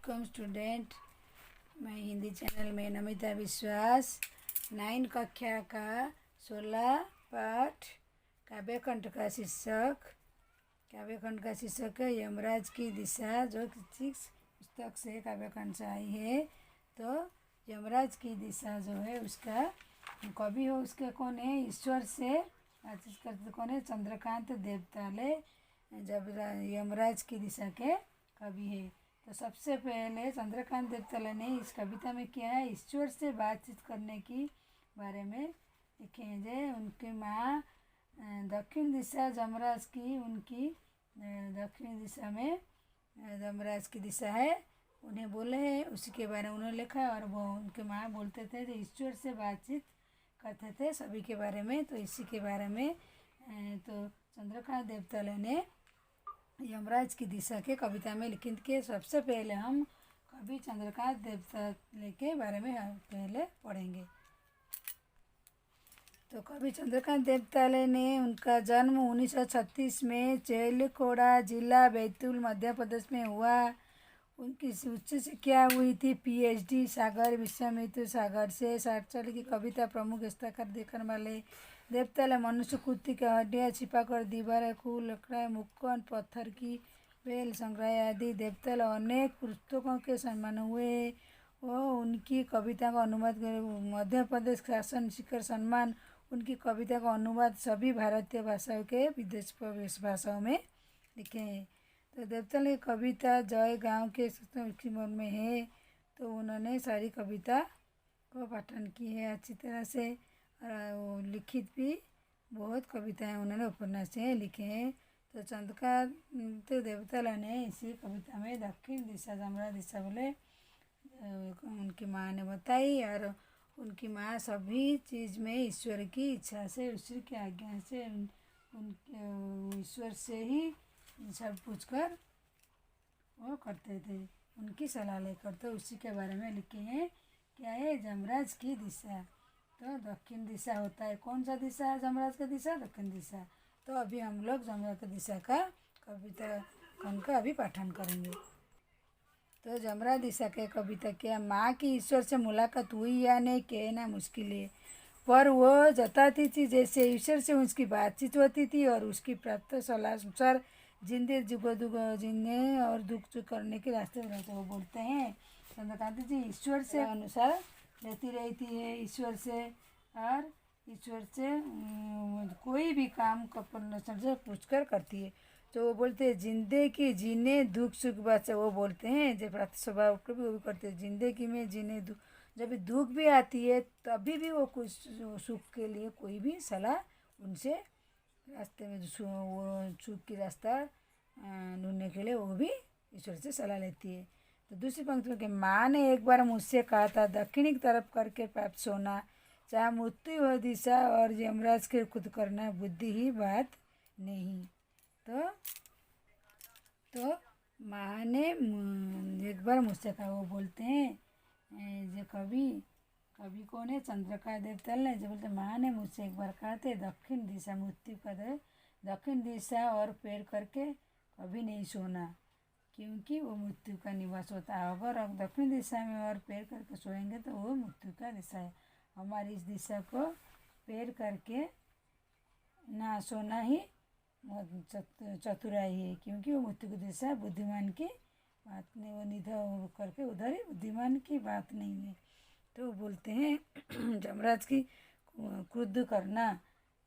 Welcome student. मैं Hindi channel में नमिता विश्वास 9 कक्षा का 16 पाठ काव्यखंड का शीर्षक है यमराज की दिशा, जो किसी पुस्तक से काव्यखंड से आई है। तो यमराज की दिशा जो है उसका कवि हो उसके कौन है? ईश्वर से बातचीत करते कौन है? चंद्रकांत देवताले जब यमराज की दिशा के कवि है। तो सबसे पहले चंद्रकांत देवताले ने इस कविता में क्या है? ईश्वर से बातचीत करने की बारे में लिखे हैं। जे उनकी माँ दक्षिण दिशा यमराज की, उनकी दक्षिण दिशा में यमराज की दिशा है, उन्हें बोले हैं, उसी के बारे में उन्होंने लिखा है। और वो उनके माँ बोलते थे तो ईश्वर से बातचीत करते थे सभी के बारे में। तो इसी के बारे में तो चंद्रकांत देवताले ने यमराज की दिशा के कविता में लिखित के सबसे पहले हम कवि चंद्रकांत देवताले के बारे में पहले पढ़ेंगे। तो कवि चंद्रकांत देवताले ने उनका जन्म 1936 में चेलकोड़ा जिला बैतूल मध्य प्रदेश में हुआ। उनकी उच्च शिक्षा हुई थी PhD सागर विश्वामित्र सागर से। 60 साल की कविता प्रमुख हस्ताक्षर देखने वाले देवताले मनुष्य कुत्ती की हड्डियाँ छिपाकर दीवारें, खूह, लकड़ा, मुक्कन, पत्थर की बेल संग्रह आदि देवताले अनेक पुस्तकों के सम्मान हुए। वो उनकी कविता का अनुवाद मध्य प्रदेश शासन शिखर सम्मान। उनकी कविता का अनुवाद सभी भारतीय भाषाओं के विदेश भाषाओं में लिखे हैं। तो देवताले की कविता जय गांव के मन में है। तो उन्होंने सारी कविता को पाठन की है अच्छी तरह से। और लिखित भी बहुत कविताएं उन्होंने उपन्यास से लिखे हैं। तो चंद्रकांत देवताले ने इसी कविता में दक्षिण दिशा यमराज दिशा बोले उनकी माँ ने बताई। और उनकी माँ सभी चीज़ में ईश्वर की इच्छा से, ईश्वर की आज्ञा से, उनके ईश्वर से ही सब पूछकर वो करते थे, उनकी सलाह लेकर। तो उसी के बारे में लिखे हैं। क्या है? यमराज की दिशा। तो दक्षिण दिशा होता है। कौन सा दिशा है यमराज का दिशा? दक्षिण दिशा। तो अभी हम लोग यमराज की दिशा का कविता उनका अभी पाठन करेंगे। तो यमराज दिशा के कविता क्या? माँ की ईश्वर से मुलाकात हुई या नहीं कहना मुश्किल है, पर वो जताती थी जैसे ईश्वर से उसकी बातचीत होती थी और उसकी प्राप्त सलाह अनुसार जिंदे जीने और दुख करने के रास्ते रहते। वो बोलते हैं चंद्रकांत जी ईश्वर से अनुसार लेती रहती है, ईश्वर से और ईश्वर से कोई भी काम करने से पूछ कर करती है। तो वो बोलते हैं जिंदगी जीने दुख सुख बात से वो बोलते हैं जो प्राप्त स्वभाव को भी वो भी करते हैं। जिंदगी में जीने दुख, जब दुख भी आती है तभी भी वो कुछ सुख के लिए कोई भी सलाह उनसे रास्ते में वो सुख की रास्ता ढूंढने के लिए वो भी ईश्वर से सलाह लेती है। तो दूसरी पंक्ति में कि माँ ने एक बार मुझसे कहा था दक्षिणी की तरफ करके पाप सोना, चाहे मृत्यु हो दिशा और यमराज के खुद करना बुद्धि ही बात नहीं। तो माँ ने एक बार मुझसे कहा, वो बोलते हैं जो कवि कौन है? चंद्रकांत देवताले। जो बोलते माँ ने मुझसे एक बार कहा थे दक्षिण दिशा मृत्यु का दक्षिण दिशा और पैर करके कभी नहीं सोना, क्योंकि वो मृत्यु का निवास होता है। अगर अब दक्षिण दिशा में और पैर करके सोएंगे तो वो मृत्यु का दिशा है। हमारी इस दिशा को पैर करके ना सोना ही चतुराई है, क्योंकि वो मृत्यु की दिशा बुद्धिमान की बात नहीं, वो निधन करके उधर ही बुद्धिमान की बात नहीं है। तो बोलते हैं यमराज की क्रुद्ध करना,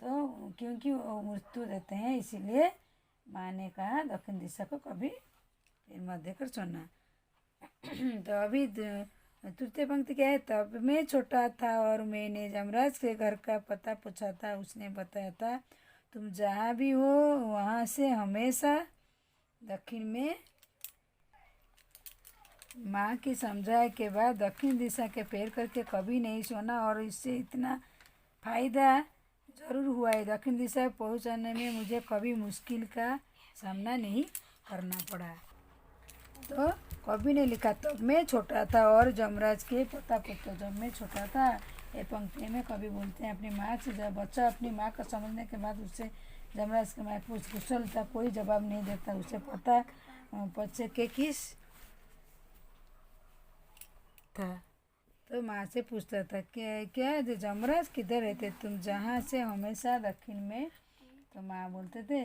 तो क्योंकि वो मृत्यु देते हैं इसीलिए माँ ने कहा दक्षिण दिशा को कभी फिर मत देकर सोना। तो अभी तृतीय पंक्ति क्या है? तब मैं छोटा था और मैंने यमराज के घर का पता पूछा था। उसने बताया था तुम जहाँ भी हो वहाँ से हमेशा दक्षिण में। माँ की समझाए के बाद दक्षिण दिशा के पैर करके कभी नहीं सोना, और इससे इतना फायदा ज़रूर हुआ है, दक्षिण दिशा पहुँचाने में मुझे कभी मुश्किल का सामना नहीं करना पड़ा। तो कभी ने लिखा तब मैं छोटा था और यमराज के पता पूछा। जब मैं छोटा था, ये पंक्ति में कभी बोलते हैं अपनी माँ से, जब बच्चा अपनी माँ को समझने के बाद उससे यमराज के माँ पूछता कोई जवाब नहीं देता, उसे पता बच्चे के किस था। तो माँ से पूछता था क्या क्या जो जमराज किधर रहते तुम, जहाँ से हमेशा दक्षिण में। तो माँ बोलते थे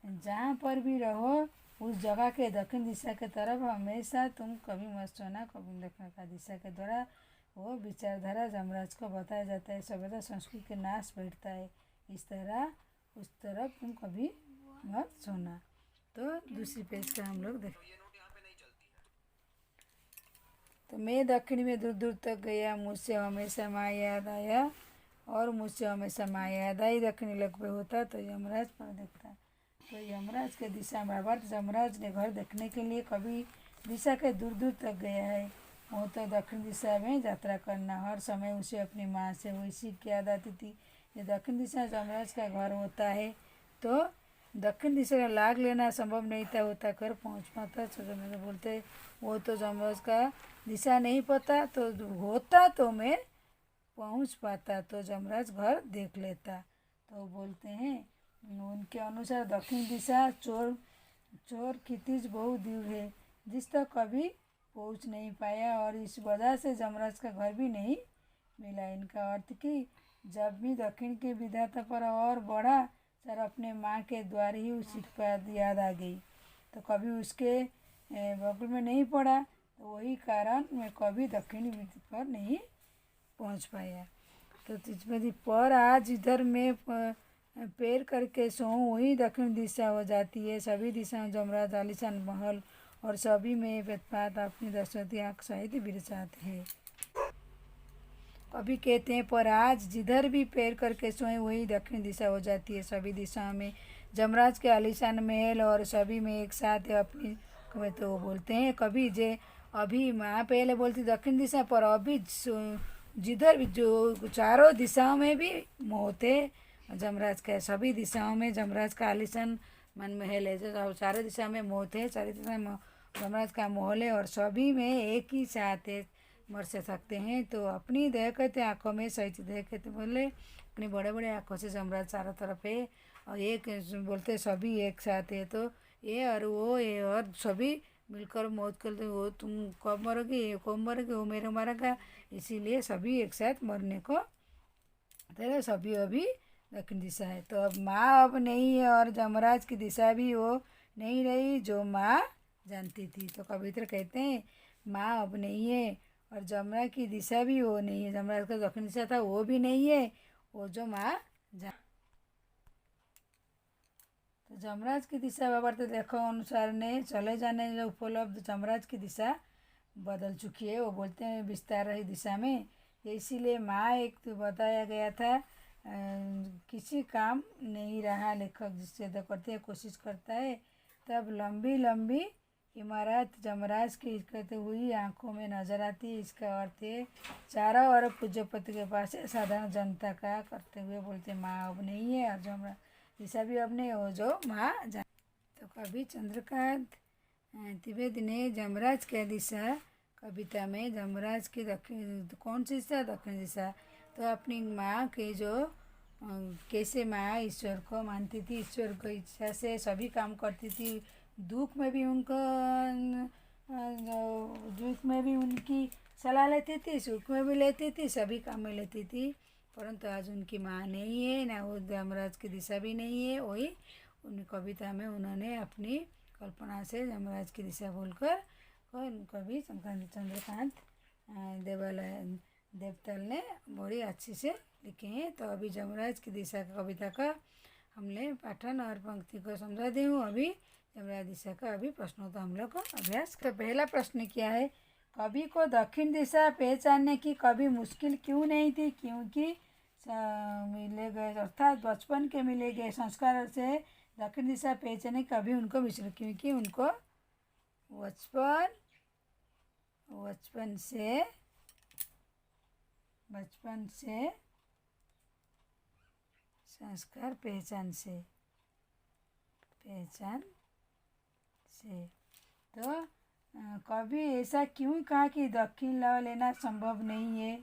जहाँ पर भी रहो उस जगह के दक्षिण दिशा के तरफ हमेशा तुम कभी मत सोना, कभी दक्षिण का दिशा के द्वारा वो विचारधारा जमराज को बताया जाता है। सभ्यता संस्कृति के नाश बैठता है, इस तरह उस तरफ तुम कभी मत सोना। तो दूसरी पेज का हम लोग देखें। तो मैं दक्षिण में दूर दूर तक गया, मुझसे हमेशा माँ याद आया और मुझसे हमेशा माँ याद आई। दक्षिणी लग पे होता तो यमराज पर देखता। तो यमराज के दिशा में भावार्थ यमराज ने घर देखने के लिए कभी दिशा के दूर दूर तक गया है। वो तो दक्षिण दिशा में यात्रा करना हर समय उसे अपनी माँ से वैसी याद आती थी। ये दक्षिण दिशा यमराज का घर होता है तो दक्षिण दिशा का लाग लेना संभव नहीं था, होता घर पहुँच पाता। तो मेरे बोलते वो तो यमराज का दिशा नहीं पता, तो होता तो मैं पहुँच पाता, तो यमराज घर देख लेता। तो बोलते हैं उनके अनुसार दक्षिण दिशा चोर क्षितिज बहुत दूर है, जिस तक कभी पहुँच नहीं पाया और इस वजह से यमराज का घर भी नहीं मिला। इनका अर्थ कि जब भी दक्षिण के विधाता पर और बढ़ा सर अपने माँ के द्वारा ही उसी पर याद आ गई, तो कभी उसके बगल में नहीं पड़ा, तो वही कारण मैं कभी दक्षिणी पर नहीं पहुँच पाया। तो तिजपति पर आज इधर मैं पैर करके सोऊं वही दक्षिण दिशा हो जाती है। सभी दिशाओं जमराज आलिशान महल और सभी में वेदपात अपनी दशरथी आँख सहित बिरसाते हैं। कभी कहते हैं पर आज जिधर भी पैर करके सोए वही दक्षिण दिशा हो जाती है। सभी दिशाओं में जमराज के आलिशान महल और सभी में एक साथ अपनी, तो वो बोलते हैं कभी जे अभी माँ पहले बोलती दक्षिण दिशा पर अभी जिधर भी जो चारों दिशाओं में भी मौत है जमराज का। सभी दिशाओं में जमराज का आलिशान मन महल है, जो चारों दिशा में मौत है, चारों दिशा में जमराज का महल है और सभी में एक ही साथ है मर से सकते हैं। तो अपनी देखते आँखों में सही देखते बोले अपनी बड़े बड़े आँखों से जमराज चारों तरफ है और एक बोलते सभी एक साथ है। तो ये और वो ये और सभी मिलकर मौत कर दो, वो तुम कब मरोगे, ये कब मरोगे, वो मेरे मरेगा, इसीलिए सभी एक साथ मरने को तेरे सभी अभी दक्षिण दिशा है। तो अब माँ अब नहीं है और जमराज की दिशा भी वो नहीं रही जो माँ जानती थी। तो कवित्र कहते हैं माँ अब नहीं है और जमराज की दिशा भी वो नहीं है, जमराज का दक्षिण दिशा था वो भी नहीं है, वो जो माँ तो जमराज की दिशा भावार्थ देखो अनुसार ने चले जाने जो उपलब्ध जमराज की दिशा बदल चुकी है। वो बोलते हैं विस्तार रही दिशा में, इसीलिए माँ एक तो बताया गया था किसी काम नहीं रहा। लेखक जिससे करते कोशिश करता है तब लंबी लंबी इमारत जमराज की कहते हुई आंखों में नजर आती है। इसका अर्थ है चारों ओर पूज्यपति के पास है, साधारण जनता का करते हुए बोलते माँ अब नहीं है और जमराज दिशा भी अब नहीं हो जो माँ जान। तो कवि चंद्रकांत त्रिवेदी ने जमराज की दिशा कविता में जमराज की दक्षिण कौन सी दिशा, दक्षिण दिशा, तो अपनी माँ के जो कैसे माँ ईश्वर को मानती थी, ईश्वर को इच्छा से सभी काम करती थी, दुख में भी उनको दुख में भी उनकी सलाह लेती थी, सुख में भी लेती थी, सभी काम में लेती थी। परंतु आज उनकी माँ नहीं है, ना वो जमराज की दिशा भी नहीं है। वही उन कविता में उन्होंने अपनी कल्पना से जमराज की दिशा बोलकर कवि चंद्रकांत देवतल ने बड़ी अच्छी से लिखे हैं। तो अभी जमराज की दिशा का कविता का हमने पाठन और पंक्ति को समझा दी हूँ। अभी जमराज दिशा का अभी प्रश्नों का हम लोग को अभ्यास। तो पहला प्रश्न क्या है, कवि को दक्षिण दिशा पहचानने की कभी मुश्किल क्यों नहीं थी, क्योंकि मिले गए अर्थात बचपन के मिले गए संस्कार से दक्षिण दिशा पहचाने कभी उनको मुश्किल, क्योंकि उनको बचपन से संस्कार पहचान से तो कभी ऐसा क्यों कहा कि दक्षिण लाभ लेना संभव नहीं है,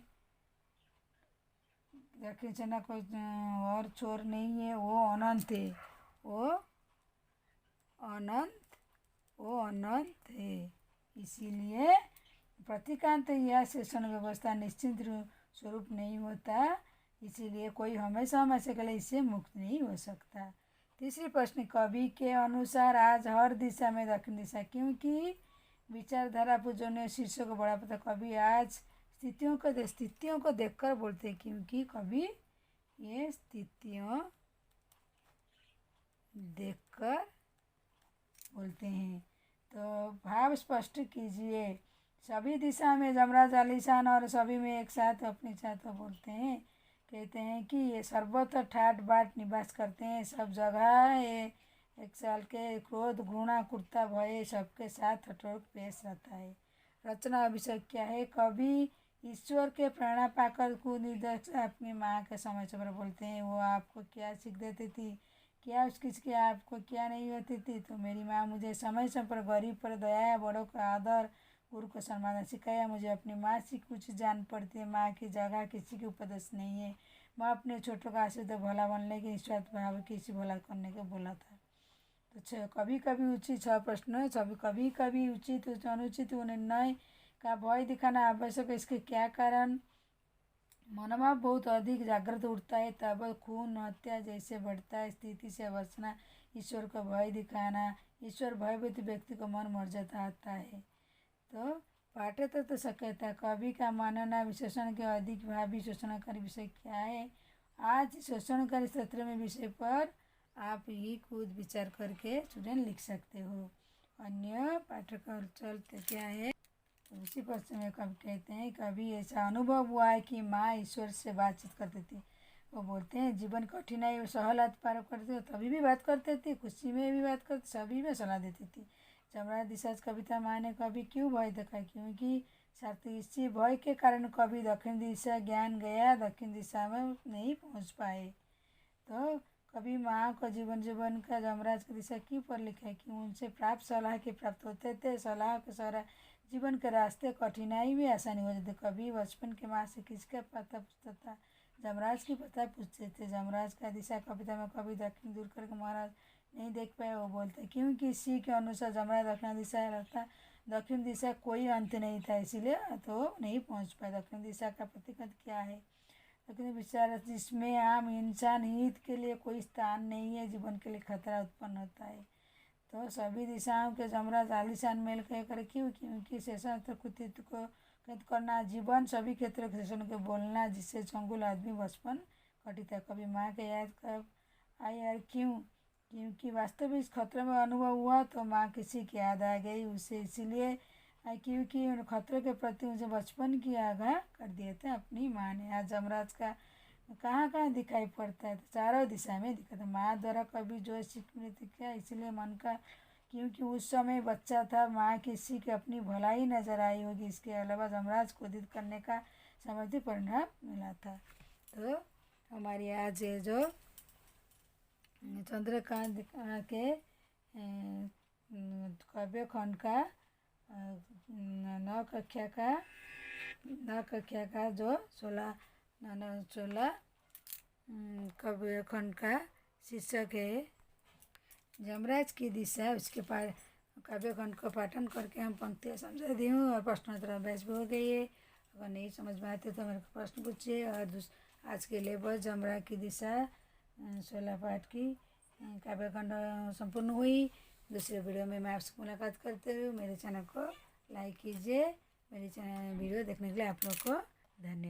दक्षिण सेना कोई और चोर नहीं है, वो अनंत है, वो अनंत है, इसीलिए प्रतिकांत या शेषण व्यवस्था निश्चित स्वरूप नहीं होता, इसीलिए कोई हमेशा हमेशा के लिए इससे मुक्त नहीं हो सकता। तीसरी प्रश्न, कवि के अनुसार आज हर दिशा में दक्षिण दिशा, क्योंकि विचारधारा पूजनीय शीर्षक को बड़ा पता। कवि आज स्थितियों को देखकर बोलते हैं, क्योंकि कवि ये स्थितियों देखकर बोलते हैं। तो भाव स्पष्ट कीजिए। सभी दिशा में जमराज आलीशान और सभी में एक साथ अपने साथ बोलते हैं। कहते हैं कि ये सर्वत्र ठाट बाट निवास करते हैं, सब जगह ये एक साल के क्रोध घृणा कुर्ता भय सबके साथ हठोर पेश रहता है। रचना अभिषेक क्या है? कवि ईश्वर के प्रेरणा पाकर कुनिर्देश अपनी माँ के समय पर बोलते हैं। वो आपको क्या सीख देती थी, क्या उसकी आपको क्या नहीं होती थी? तो मेरी माँ मुझे समय पर गरीब पर दया, बड़ों का आदर, गुरु को सम्मान सिखाया। मुझे अपनी माँ से कुछ जान पड़ती है। माँ की जगह किसी की उपदेश नहीं है। माँ अपने छोटों का आशीर्वाद भला बनने के निस्वार्थ भाव किसी भला करने को बोला था। तो कभी कभी उचित 6 प्रश्न है। कभी कभी उचित अनुचित निर्णय का भय दिखाना आवश्यक है। इसके क्या कारण? मनोभाव बहुत अधिक जागृत उठता है, तब खून हत्या जैसे बढ़ता है। स्थिति से बचना, ईश्वर को भय दिखाना, ईश्वर भयभीत व्यक्ति को मन मर्यादा आता है। तो पाठ्यतत्व सक्रियता, कवि का मानना विशेषण के अधिक भावी शोषणकारी विषय क्या है? आज शोषणकारी सत्र में विषय पर आप ही खुद विचार करके स्टूडेंट लिख सकते हो। अन्य पाठ्यक्रम चलते क्या है? तो उसी प्रश्न में कब कहते हैं, कभी ऐसा अनुभव हुआ है कि माँ ईश्वर से बातचीत करती थी। वो बोलते हैं जीवन कठिनाई और सहलात पार करते तभी भी बात करते थे, खुशी में भी बात करते, सभी में सलाह देती थी। जमराज दिशाज कविता माँ ने कभी क्यों भय दिखाया? क्योंकि साथी इसी भय के कारण कभी दक्षिण दिशा ज्ञान गया, दक्षिण दिशा में नहीं पहुँच पाए। तो कभी माँ को जीवन का जमराज की दिशा क्यों पर लिखा है? कि उनसे प्राप्त सलाह के प्राप्त होते थे, सलाह के सारा जीवन के रास्ते कठिनाई भी आसानी हो जाती। कभी बचपन के माँ से किसका पता पूछता था? जमराज की पता पूछते थे। जमराज का दिशा कविता में कभी दक्षिण दूर करके महाराज नहीं देख पाए, वो बोलते क्योंकि इसी के अनुसार जमराज दक्षिण दिशा रहता, दक्षिण दिशा कोई अंत नहीं था, इसीलिए तो नहीं पहुँच पाए। दक्षिण दिशा का प्रतीक क्या है? दक्षिण विचार जिसमें आम इंसान हित के लिए कोई स्थान नहीं है, जीवन के लिए खतरा उत्पन्न होता है। तो सभी दिशाओं के जमराज आलीशान मेल कर क्यों? क्योंकि शेषण कृतित्व को कैद करना, जीवन सभी क्षेत्रों के शेषण को बोलना, जिससे चंगुल आदमी बचपन कटिता। कभी माँ के याद कब आई और क्यों? क्योंकि वास्तविक खतरे में अनुभव हुआ तो माँ किसी की याद आ गई उसे, इसीलिए क्योंकि उन खतरे के प्रति मुझे बचपन की आगाह कर दिए थे अपनी माँ ने। आज जमराज का कहाँ कहाँ दिखाई पड़ता है? तो चारों दिशा में दिखा था। माँ द्वारा कभी जो सीख मिलती क्या, इसलिए मन का, क्योंकि उस समय बच्चा था, माँ किसी की अपनी भलाई नजर आई होगी। इसके अलावा जमराज को उदित करने का समृद्धि परिणाम मिला था। तो हमारी आज ये जो चंद्रकांत के काव्य खंड का 9 कक्षा का जो 16 काव्य खंड का शीर्षक है जमराज की दिशा, उसके काव्य खंड को पाठन करके हम पंक्तियाँ समझा दी हूँ और प्रश्नोत्तर अभ्यास भी हो गई है। अगर नहीं समझ में आते तो मेरे को प्रश्न पूछिए। और आज के लिए बस जमराज की दिशा 16 पाठ की काव्य खंड संपूर्ण हुई। दूसरे वीडियो में मैं आपसे मुलाकात करते हुए मेरे चैनल को लाइक कीजिए। मेरे चैनल वीडियो देखने के लिए आप लोग को धन्यवाद।